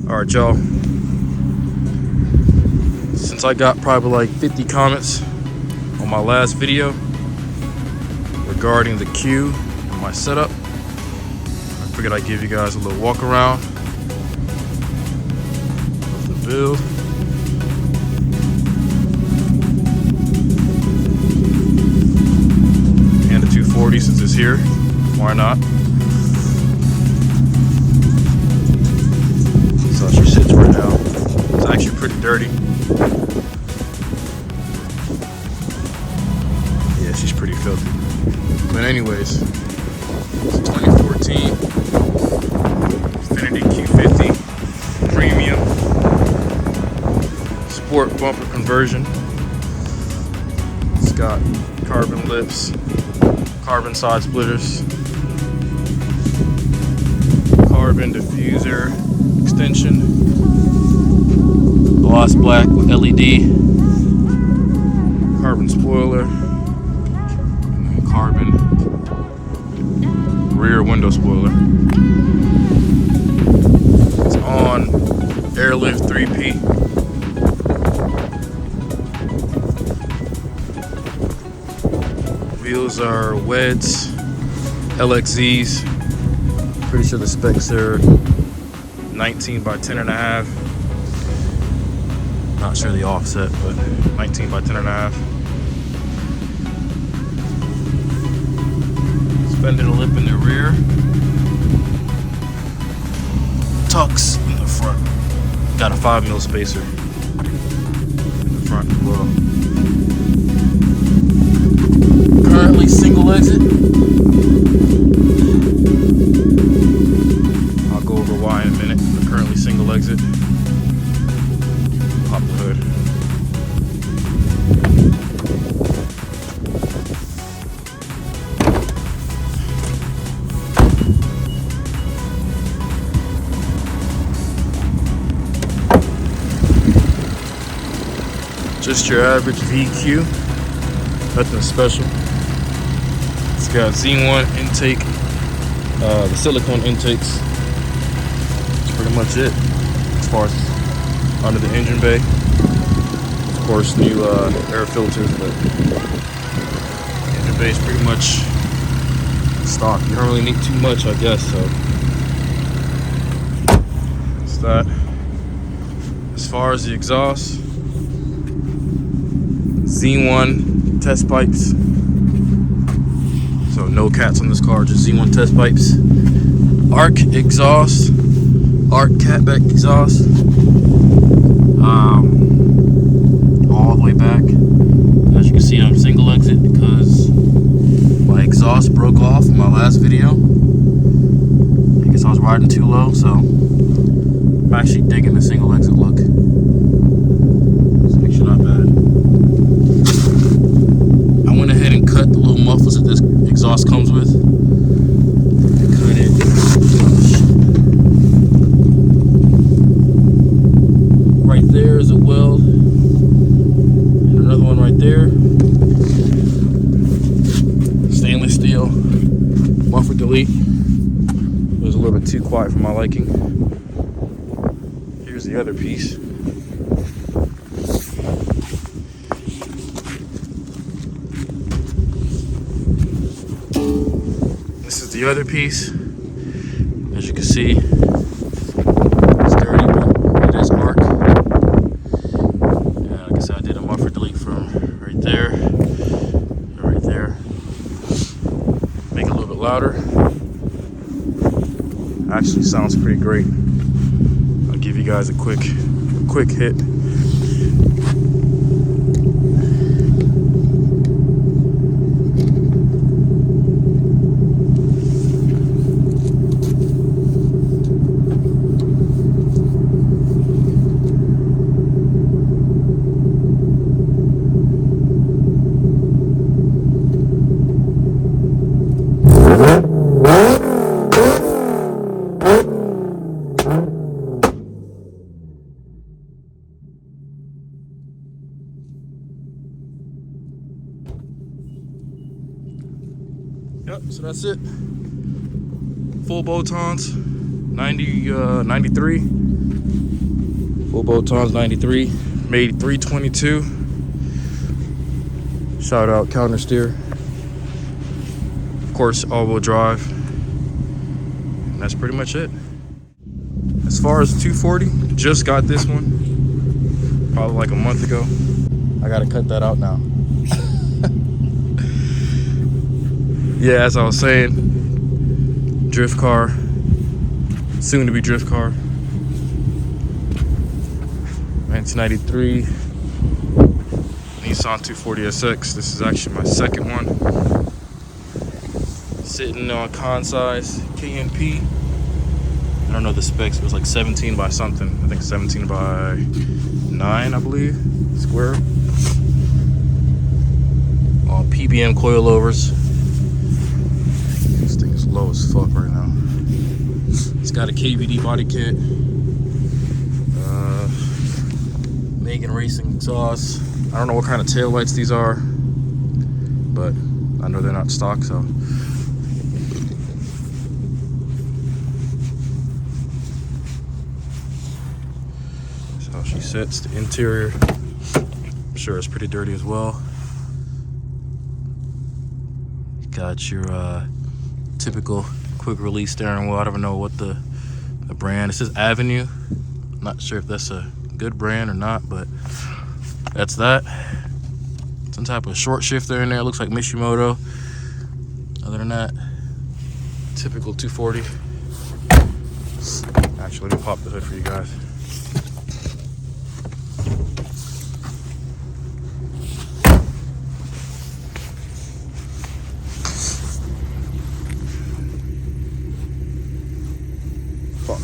Alright, y'all. Since I got probably like 50 comments on my last video regarding the Q and my setup, I figured I'd give you guys a little walk around of the build. And the 240 since it's here. Why not? So she sits right now. It's actually pretty dirty. Yeah, she's pretty filthy. But anyways, it's a 2014 Infiniti Q50 Premium Sport bumper conversion. It's got carbon lips, carbon side splitters, carbon diffuser extension, gloss black with LED, carbon spoiler, and window spoiler. It's on Airlift 3P. Wheels are Weds, LXZs. Pretty sure the specs are 19 by 10.5. Not sure the offset, but 19 by 10.5. Suspended lip in the rear. Tucks in the front. Got a 5mm spacer in the front as well. Currently single exit. I'll go over why in a minute. But currently single exit. Pop the hood. Just your average VQ, nothing special. It's got Z1 intake, the silicone intakes. That's pretty much it as far as under the engine bay. Of course, new air filters, but engine bay is pretty much stock. You don't really need too much, I guess. So that's that. As far as the exhaust, Z1 test pipes. So no cats on this car, just Z1 test pipes. Arc exhaust, Arc catback exhaust. All the way back. As you can see, I'm single exit because my exhaust broke off in my last video. I guess I was riding too low, so I'm actually digging the single exit look. It's actually not bad. I went ahead and cut the little mufflers that this exhaust comes with. Cut it. Right there is a weld. And another one right there. Stainless steel. Muffler delete. It was a little bit too quiet for my liking. Here's the other piece. This is the other piece. As you can see, it's dirty, but it is arc. And like I said, I did a muffler delete from right there and right there. Make it a little bit louder. Actually sounds pretty great. I'll give you guys a quick hit. Yep, so that's it. Full Botons, 93. Full Botons, 93. Made 322. Shout out counter steer. Of course, all-wheel drive. And that's pretty much it. As far as 240, just got this one. Probably like a month ago. I gotta cut that out now. Yeah, as I was saying, drift car, soon to be drift car. 1993 Nissan 240SX. This is actually my second one. Sitting on con size KNP. I don't know the specs, it was like 17 by something. I think 17 by 9, I believe, square. All PBM coilovers. This thing is low as fuck right now. It's got a KVD body kit. Megan Racing exhaust. I don't know what kind of tail lights these are, but I know they're not stock, so she sits. The interior, I'm sure it's pretty dirty as well. Got your typical quick release steering wheel. I don't know what the brand. It says Avenue. I'm not sure if that's a good brand or not, but that's that. Some type of short shifter in there. Looks like Mishimoto. Other than that, typical 240. Actually, let me pop the hood for you guys. Fuck.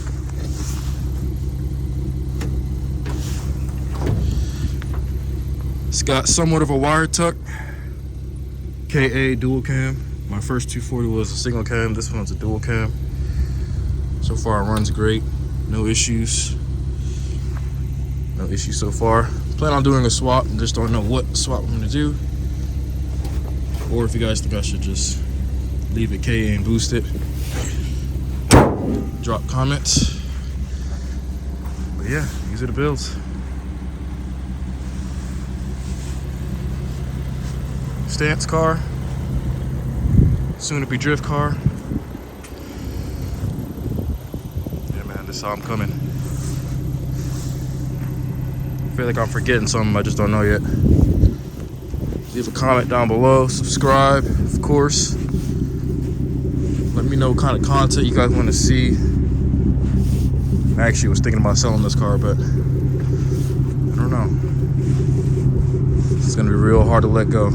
It's got somewhat of a wire tuck. KA dual cam. My first 240 was a single cam. This one's a dual cam. So far it runs great. No issues. No issues so far. Plan on doing a swap. Just don't know what swap I'm gonna do. Or if you guys think I should just leave it KA and boost it. Drop comments. But yeah, these are the builds. Stance car. Soon to be drift car. Yeah, man, this is how I'm coming. I feel like I'm forgetting something, I just don't know yet. Leave a comment down below, subscribe, of course. Let me know what kind of content you guys want to see. I actually was thinking about selling this car, but I don't know. It's gonna be real hard to let go.